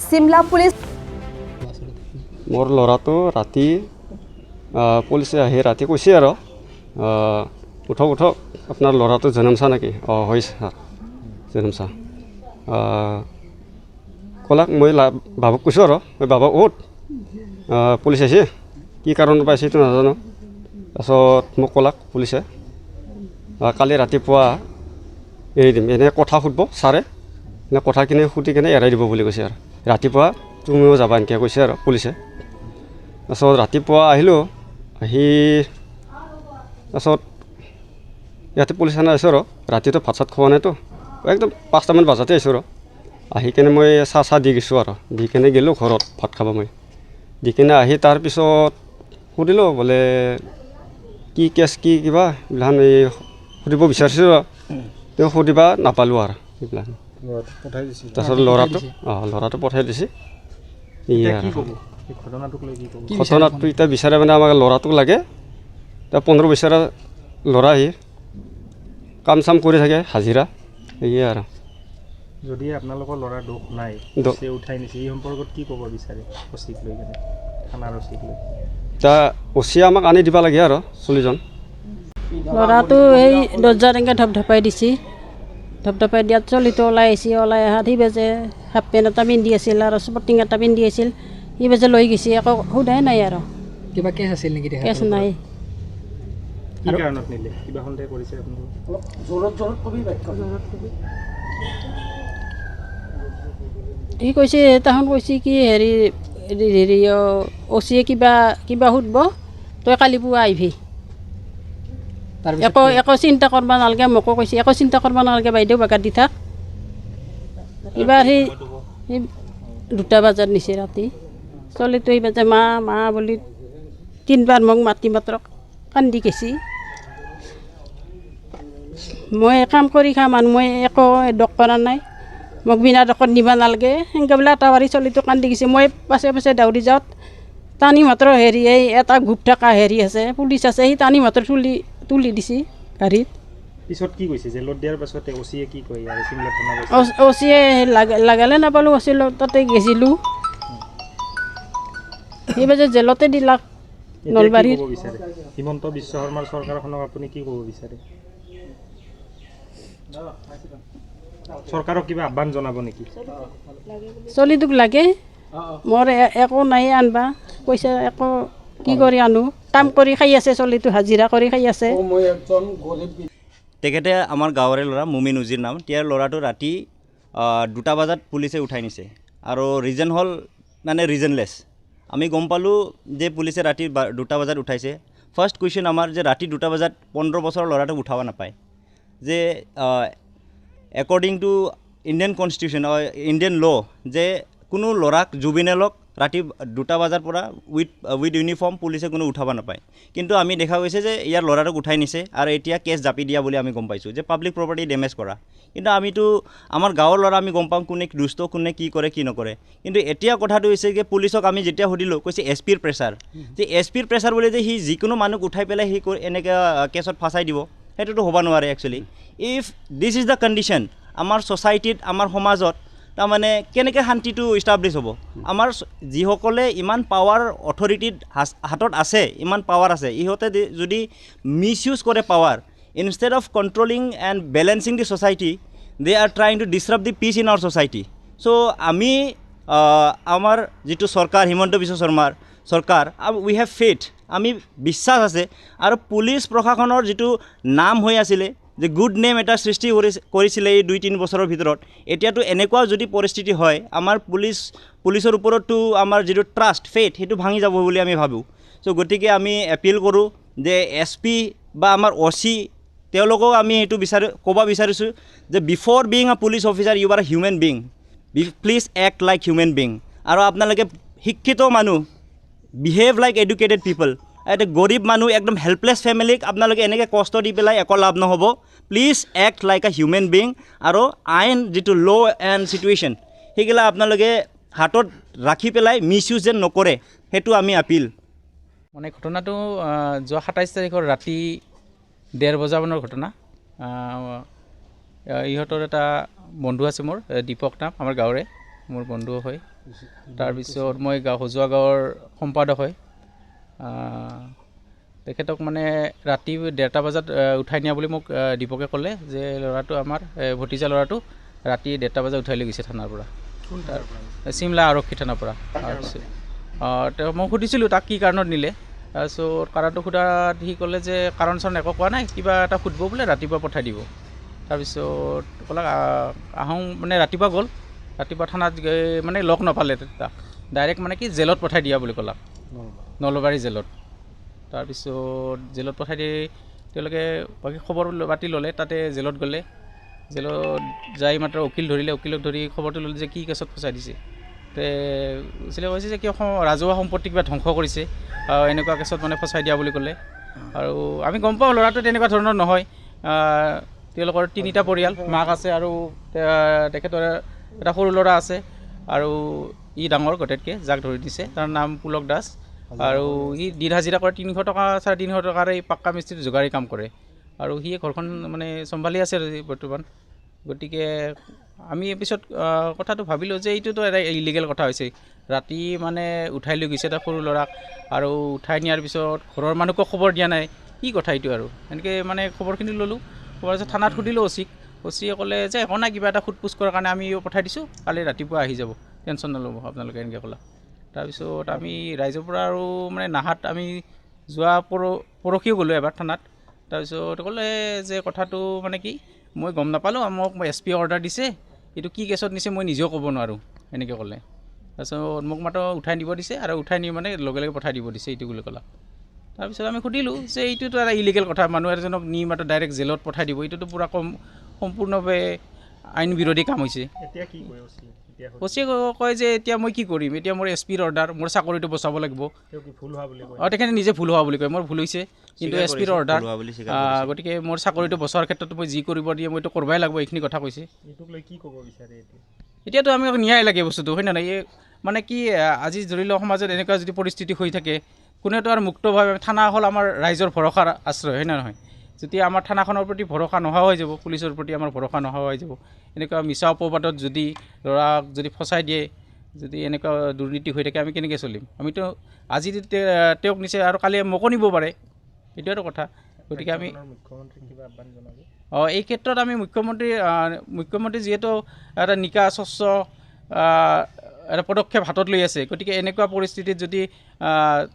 Shimla police মোৰ ল'ৰাটো ৰাতি পুলিচে আহি ৰাতি কৈছে আৰু উঠক আপোনাৰ ল'ৰাটো জনমচা নেকি হয় ছাৰ জনমচা ক'লাক মই বাবুক কৈছোঁ আৰু মই বাবা উঠ পুলিচ আহিছে কি কাৰণত পাইছে সেইটো নাজানো তাৰপিছত মোক ক'লাক পুলিচে কালি ৰাতিপুৱা এৰি দিম এনে কথা সুধিব ছাৰে এনে কথাখিনি সুধি কেনে এৰাই দিব বুলি কৈছে আৰু ৰাতিপুৱা তুমিও যাবা এনেকৈ কৈছে আৰু পুলিচে তাৰপিছত ৰাতিপুৱা আহিলোঁ আহি তাৰপিছত ইয়াতে পুলিচ থানা আহিছোঁ আৰু ৰাতিটো ভাত চাত খোৱা নাইতো একদম 5টামান বজাতে আহিছোঁ আৰু আহি কেনে মই চাহ দি গৈছোঁ আৰু দি কেনে গ'লোঁ ঘৰত ভাত খাব মই দি কেনে আহি তাৰপিছত সুধিলোঁ বোলে কি কেছ কি কিবা এইবিলাক এই সুধিব বিচাৰিছোঁ তেওঁ সুধিবা নাপালোঁ আৰু এইবিলাক তাৰপিছত ল'ৰাটো পঠাই দিছে ঘটনাটো এতিয়া বিচাৰে মানে আমাক ল'ৰাটোক লাগে এতিয়া 15 বছৰীয়া ল'ৰা আহি কাম চাম কৰি থাকে হাজিৰা সেয়ে আৰু যদি আপোনালোকৰ ল'ৰাৰ দোষ নাই উঠাই নিছে এই সম্পৰ্কত কি ক'ব বিচাৰে অচিক লৈ কেনে থানাৰ অচিক লৈ এতিয়া অচি আমাক আনি দিব লাগে আৰু 40জন ল'ৰাটো এই দৰ্জাত এনেকৈ ধপধপাই দিছে ধপধপাই দিয়াত চলিটো ওলাই আহিছে ওলাই অহাত সি বেজে হাফ পেণ্ট এটা পিন্ধি আছিল আৰু স্পৰ্টিং এটা পিন্ধি আছিল সি বেজে লৈ গৈছে একো সোধাই নাই আৰু কিবা কেছ আছিল নেকি কেছ নাই কি কাৰণত নিলে কিবা সন্দেহ কৰিছে সি কৈছে তাহোন কৈছে কি হেৰি অচিয়ে কিবা সুধিব তই কালি পুৱা আহিবি একো চিন্তা কৰিব নালাগে মোকো কৈছে একো চিন্তা কৰিব নালাগে বাইদেউ বাগাত দি থাক এইবাৰ সি 2টা বজাত নিছে ৰাতি চলিটো এই বাজে মা বুলি 3বাৰ মোক মাতি মাত্ৰ কান্দি গৈছে মই কাম কৰি খাম আৰু মই একো দক কৰা নাই মোক বিনা দকত নিব নালাগে সেনেকৈ বোলে এটা বাৰী চলিটো কান্দি গৈছে মই পাছে দাউৰি যাওঁত টানি মাত্ৰ হেৰি এই এটা ঘূপ থকা হেৰি আছে পুলিচ আছে সি টানি মাত্ৰ তুলি দিছে গাড়ীত পিছত কি কৈছে জেলত দিয়াৰ পাছতে অচিয়ে কি কয় আৰু চিমলা থানা অচিয়ে লাগালে নাপালোঁ অচিলোঁ তাতে গেছিলোঁ সেই বাজে জেলতে দিলাক নলবাৰীৰ হিমন্ত বিশ্ব শৰ্মাৰ চৰকাৰখনক আপুনি কি ক'ব বিচাৰে চৰকাৰক কিবা আহ্বান জনাব নেকি চলিটোক লাগে মোৰ একো নাই আনবা পইচা একো কি কৰি আনো কাম কৰি খাই আছে চলিটো হাজিৰা কৰি খাই আছে তেখেতে আমাৰ গাঁৱৰে ল'ৰা মুমিন উজিৰ নাম তেওঁৰ ল'ৰাটো ৰাতি 2টা বজাত পুলিচে উঠাই নিছে আৰু ৰিজন হ'ল মানে ৰিজনলেছ আমি গম পালোঁ যে পুলিচে ৰাতি 2টা বজাত উঠাইছে ফাৰ্ষ্ট কুৱেশ্যন আমাৰ যে ৰাতি 2টা বজাত 15 বছৰৰ ল'ৰাটোক উঠাব নাপায় যে according to Indian constitution Indian ল' যে কোনো ল'ৰাক জুবিনেলক ৰাতি 2টা বজাৰ পৰা উইথ ইউনিফৰ্ম পুলিচে কোনো উঠাব নাপায় কিন্তু আমি দেখা গৈছে যে ইয়াৰ ল'ৰাটোক উঠাই নিছে আৰু এতিয়া কেছ জাপি দিয়া বুলি আমি গম পাইছোঁ যে পাব্লিক প্ৰপাৰ্টি ডেমেজ কৰা কিন্তু আমিতো আমাৰ গাঁৱৰ ল'ৰা আমি গম পাওঁ কোনে দুষ্ট কোনে কি কৰে কি নকৰে কিন্তু এতিয়া কথাটো হৈছে যে পুলিচক আমি যেতিয়া সুধিলোঁ কৈছে এছ পিৰ প্ৰেছাৰ যে এছ পিৰ প্ৰেছাৰ বুলি যে সি যিকোনো মানুহক উঠাই পেলাই সি এনেকৈ কেছত ফাঁচাই দিব সেইটোতো হ'ব নোৱাৰে actually if this is the condition আমাৰ ছ'চাইটিত আমাৰ সমাজত তাৰমানে কেনেকৈ শান্তিটো ইষ্টাব্লিছ হ'ব আমাৰ যিসকলে ইমান পাৱাৰ অথৰিটিত হাতত আছে ইমান পাৱাৰ আছে ইহঁতে যদি মিছ ইউজ কৰে power instead of controlling and balancing the society they are trying to disrupt the peace in our society so' আমি আমাৰ যিটো চৰকাৰ হিমন্ত বিশ্ব শৰ্মাৰ চৰকাৰ উই হেভ ফেথ আমি বিশ্বাস আছে আৰু পুলিচ প্ৰশাসনৰ যিটো নাম হৈ আছিলে যে গুড নেম এটা সৃষ্টি কৰিছিলে এই 2-3 বছৰৰ ভিতৰত এতিয়াতো এনেকুৱা যদি পৰিস্থিতি হয় আমাৰ পুলিচৰ ওপৰততো আমাৰ যিটো ট্ৰাষ্ট ফেথ সেইটো ভাঙি যাব বুলি আমি ভাবোঁ চ' গতিকে আমি এপিল কৰোঁ যে এছ পি বা আমাৰ অচি তেওঁলোকক আমি এইটো ক'ব বিচাৰিছোঁ যে before being a police officer you are a human being please act like human being আৰু আপোনালোকে শিক্ষিত মানুহ বিহেভ লাইক এডুকেটেড পিপল এটা গৰীব মানুহ একদম হেল্পলেছ ফেমিলিক আপোনালোকে এনেকৈ কষ্ট দি পেলাই একো লাভ নহ'ব please act like a human being আৰু আইন যিটো ল' এণ্ড চিটুৱেশ্যন সেইগিলা আপোনালোকে হাতত ৰাখি পেলাই মিছ ইউজ যেন নকৰে সেইটো আমি আপিল মানে ঘটনাটো যোৱা 27 তাৰিখৰ ৰাতি 1:30 বজামানৰ ঘটনা ইহঁতৰ এটা বন্ধু আছে মোৰ দীপক নাম আমাৰ গাঁৱৰে মোৰ বন্ধু হয়। তাৰপিছত মই হজোৱা গাঁৱৰ সম্পাদক হয়। তেখেতক মানে ৰাতি 1:30 বজাত উঠাই নিয়া বুলি মোক দীপকে ক'লে যে ল'ৰাটো আমাৰ ভতিজা ল'ৰাটো ৰাতি 1:30 বজাত উঠাই লৈ গৈছে থানাৰ পৰা, চিমলা আৰক্ষী থানাৰ পৰা। তাৰপিছত তেওঁ মই সুধিছিলোঁ তাক কি কাৰণত নিলে। তাৰপিছত কাৰণটো সোধাত সি ক'লে যে কাৰণ চাৰণ একো কোৱা নাই, কিবা এটা সুধিব বোলে, ৰাতিপুৱা পঠাই দিব। তাৰপিছত ক'লে আহোঁ মানে ৰাতিপুৱা গ'ল, ৰাতিপুৱা থানাত মানে লগ নাপালে তাক, ডাইৰেক্ট মানে কি জেলত পঠাই দিয়া বুলি ক'লাক, নলবাৰী জেলত। তাৰপিছত জেলত পঠাই দি তেওঁলোকে বাকী খবৰ পাতি ল'লে, তাতে জেলত গ'লে, জেলত যাই মাত্ৰ উকিল ধৰিলে, উকিলক ধৰি খবৰটো ল'লে যে কি কেছত ফচাই দিছে। উকিলে কৈছে যে কিয় ৰাজহুৱা সম্পত্তি কিবা ধ্বংস কৰিছে, এনেকুৱা কেছত মানে ফচাই দিয়া বুলি ক'লে। আৰু আমি গম পাওঁ ল'ৰাটো তেনেকুৱা ধৰণৰ নহয়। তেওঁলোকৰ 3টা পৰিয়াল, মাক আছে আৰু তেখেতৰ এটা সৰু ল'ৰা আছে, আৰু ই ডাঙৰ গটেতকৈ, যাক ধৰি দিছে তাৰ নাম পুলক দাস। আৰু সি দিন হাজিৰা কৰে, 300 টকা 350 টকাৰ এই পাক্কা মিস্ত্ৰীৰ যোগাৰী কাম কৰে, আৰু সি ঘৰখন মানে চম্ভালি আছে বৰ্তমান। গতিকে আমি পিছত কথাটো ভাবিলোঁ যে এইটোতো এটা ইলিগেল কথা হৈছে। ৰাতি মানে উঠাই লৈ গৈছে এটা সৰু ল'ৰাক, আৰু উঠাই নিয়াৰ পিছত ঘৰৰ মানুহকো খবৰ দিয়া নাই, কি কথা এইটো আৰু। এনেকৈ মানে খবৰখিনি ল'লোঁ, খবৰ পিছত থানাত সুধিলোঁ অচিয়ে ক'লে যে একো নাই, কিবা এটা সোধ-পোছ কৰাৰ কাৰণে আমি পঠাই দিছোঁ, কালি ৰাতিপুৱা আহি যাব, টেনশ্যন নল'ব আপোনালোকে, এনেকৈ ক'লা। তাৰপিছত আমি ৰাইজৰ পৰা আৰু মানে নাহাত আমি যোৱা পৰহিও গ'লোঁ এবাৰ থানাত। তাৰপিছত ক'লে যে কথাটো মানে কি, মই গম নাপালোঁ, মোক SP অৰ্ডাৰ দিছে, এইটো কি কেছত নিছে মই নিজেও ক'ব নোৱাৰোঁ, এনেকৈ ক'লে। তাৰপিছত মোক মাত্ৰ উঠাই নিব দিছে, আৰু উঠাই নি মানে লগে লগে পঠাই দিব দিছে, এইটো বুলি ক'লা। তাৰপিছত আমি সুধিলোঁ যে এইটোতো এটা ইলিগেল কথা, মানুহ এজনক নি মাত্ৰ ডাইৰেক্ট জেলত পঠাই দিব, এইটোতো পূৰা সম্পূৰ্ণভাৱে আইন বিৰোধী কাম হৈছে। এতিয়া কি কৈ অচিয়ে কয় যে এতিয়া মই কি কৰিম, এতিয়া মোৰ SPৰ অৰ্ডাৰ, মোৰ চাকৰিটো বচাব লাগিব। তেখেতে নিজে ভুল হোৱা বুলি কয়, মোৰ ভুল হৈছে, কিন্তু SPৰ অৰ্ডাৰ, গতিকে মোৰ চাকৰিটো বচোৱাৰ ক্ষেত্ৰত মই যি কৰিব দিয়ে মইতো কৰিবই লাগিব, এইখিনি কথা কৈছে। কি ক'ব বিচাৰে এতিয়াতো আমি ন্যায় লাগে বস্তুটো, হয় নে নাই? মানে কি, আজি ধৰি লওক সমাজত এনেকুৱা যদি পৰিস্থিতি হৈ থাকে, কোনেতো আৰু মুক্তভাৱে, থানা হ'ল আমাৰ ৰাইজৰ ভৰসাৰ আশ্ৰয়, হয় নে নহয়? যেতিয়া আমাৰ থানাখনৰ প্ৰতি ভৰসা নোহোৱা হৈ যাব, পুলিচৰ প্ৰতি আমাৰ ভৰসা নোহোৱা হৈ যাব, এনেকুৱা মিছা অপবাদত যদি ল'ৰাক যদি ফচাই দিয়ে, যদি এনেকুৱা দুৰ্নীতি হৈ থাকে, আমি কেনেকৈ চলিম? আমিতো আজি তেওঁক নিছে আৰু কালি মোকো নিব পাৰে, এইটোৱেতো কথা। গতিকে আমি এই ক্ষেত্ৰত আমি মুখ্যমন্ত্ৰী যিহেতু এটা নিকা স্বচ্ছ এটা পদক্ষেপ হাতত লৈ আছে, গতিকে এনেকুৱা পৰিস্থিতিত যদি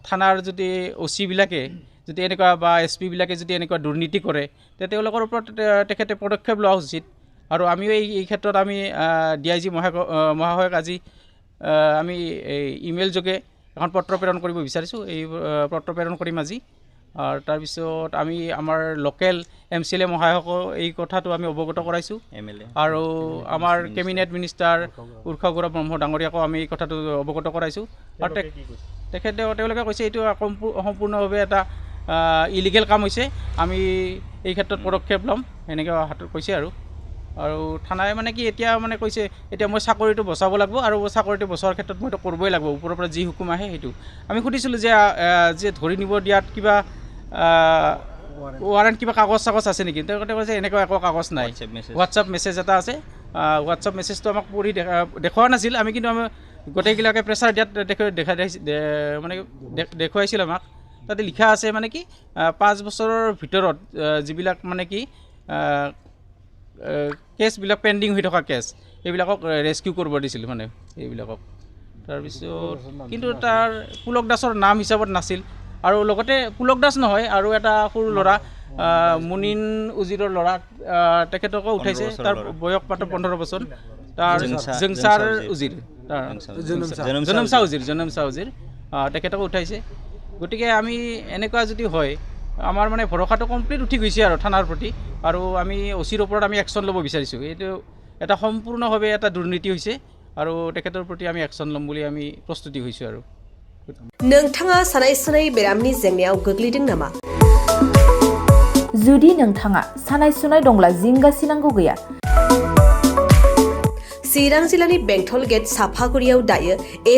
থানাৰ যদি OC-বিলাকে যদি এনেকুৱা বা SP-বিলাকে যদি এনেকুৱা দুৰ্নীতি কৰে, তেতিয়া তেওঁলোকৰ ওপৰত তেখেতে পদক্ষেপ লোৱা উচিত। আৰু আমিও এই ক্ষেত্ৰত আমি DIG মহাশয়ক আজি আমি ইমেইল যোগে এখন পত্ৰ প্ৰেৰণ কৰিব বিচাৰিছোঁ, এই পত্ৰ প্ৰেৰণ কৰিম আজি। আৰু তাৰপিছত আমি আমাৰ লোকেল MCLA মহাশয়কো এই কথাটো আমি অৱগত কৰাইছোঁ, আৰু আমাৰ কেবিনেট মিনিষ্টাৰ উৰ্ষা গৌৰৱ ব্ৰহ্ম ডাঙৰীয়াকো আমি এই কথাটো অৱগত কৰাইছোঁ। আৰু তেওঁলোকে কৈছে এইটো সম্পূৰ্ণভাৱে এটা ইলিগেল কাম হৈছে, আমি এই ক্ষেত্ৰত পদক্ষেপ ল'ম, সেনেকৈ হাতত কৈছে। আৰু থানাই মানে কি এতিয়া মানে কৈছে, এতিয়া মই চাকৰিটো বচাব লাগিব, আৰু চাকৰিটো বচোৱাৰ ক্ষেত্ৰত মইতো কৰিবই লাগিব, ওপৰৰ পৰা যি হুকুম আহে সেইটো। আমি সুধিছিলোঁ যে ধৰি নিব দিয়াত কিবা ৱাৰেণ্ট, কিবা কাগজ চাগজ আছে নেকি? তেওঁলোকে কৈছে এনেকুৱা একো কাগজ নাই, হোৱাটছআপ মেছেজ এটা আছে। হোৱাটছআপ মেছেজটো আমাক পঢ়ি দেখুওৱা নাছিল, আমি কিন্তু আমি গোটেইবিলাকে প্ৰেছাৰ দিয়াত মানে দেখুৱাইছিল আমাক। তাতে লিখা আছে মানে কি 5 বছৰৰ ভিতৰত যিবিলাক মানে কি কেছবিলাক পেণ্ডিং হৈ থকা কেছ, সেইবিলাকক ৰেস্কিউ কৰিব দিছিল মানে এইবিলাকক। তাৰপিছত কিন্তু তাৰ পুলক দাসৰ নাম হিচাপত নাছিল, আৰু লগতে পুলক দাস নহয়, আৰু এটা সৰু ল'ৰা মুনিন উজিৰৰ ল'ৰা, তেখেতকো উঠাইছে, তাৰ বয়স মাত্ৰ 15 বছৰ, তাৰ জংচাৰ উজিৰ, জনম শ্বাহ উজিৰ, তেখেতকো উঠাইছে। গতিকে আমি এনেকুৱা যদি হয়, আমাৰ মানে ভৰসাটো কমপ্লিট উঠি গৈছে আৰু থানাৰ প্ৰতি, আৰু আমি OCৰ ওপৰত আমি একশ্যন ল'ব বিচাৰিছোঁ। এইটো এটা সম্পূৰ্ণভাৱে এটা দুৰ্নীতি হৈছে, আৰু তেখেতৰ প্ৰতি আমি একশ্যন ল'ম বুলি আমি প্ৰস্তুতি হৈছোঁ। আৰু नोंथाङा सानाय सुनाय बेरामनि जेंनायाव गोग्लैदों नामा? जुदि नोंथाङा सानाय सुनाय दंब्ला जिंगासिनांगौ गैया। चिरां जिल्लानि बेंटल गेट साफागुरियाव दायो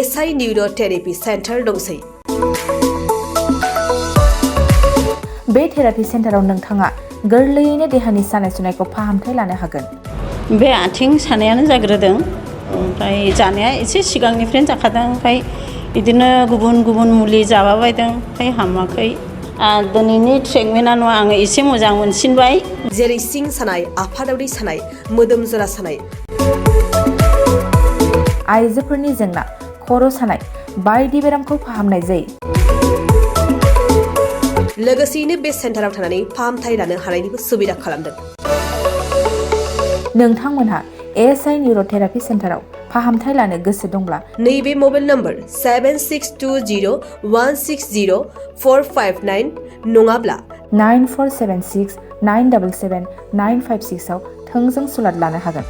SI निउर'थेरापि सेन्टार दंसै। बे थेरापि सेन्टाराव नोंथाङा गोरलैयैनो देहानि सानाय सुनायखौ फाहामथाय लानो हागोन। बे आथिं सानायानो जाग्रोदों, ओमफ्राय जानाया एसे सिगांनिफ्रायनो जाखादों ओमफ्राय बिदिनो गुबुन गुबुन मुलि जाबाबायदों ओमफ्राय हामाखै दिनैनि ट्रिटमेन्टआ नङा आङो एसे मोजां मोनसिनबाय जेरै सिं सानाय आफादावरि सानाय मोदोम जरा सानाय आइजोफोरनि जेंना खर' सानाय बायदि बेरामखौ फाहामनाय जायो लोगोसेयैनो बे सेन्टाराव थानानै फाहामथाय लानो हानायनिबो सुबिदा खालामदों नोंथांमोनहा ASI निउर'थेरापि सेन्टाराव फाहामथाय लानो गोसो दंब्ला नैबे मबाइल नम्बर 7620160459 नङाब्ला 9476 977 956 आव थोंजों सुलाद लानो हागोन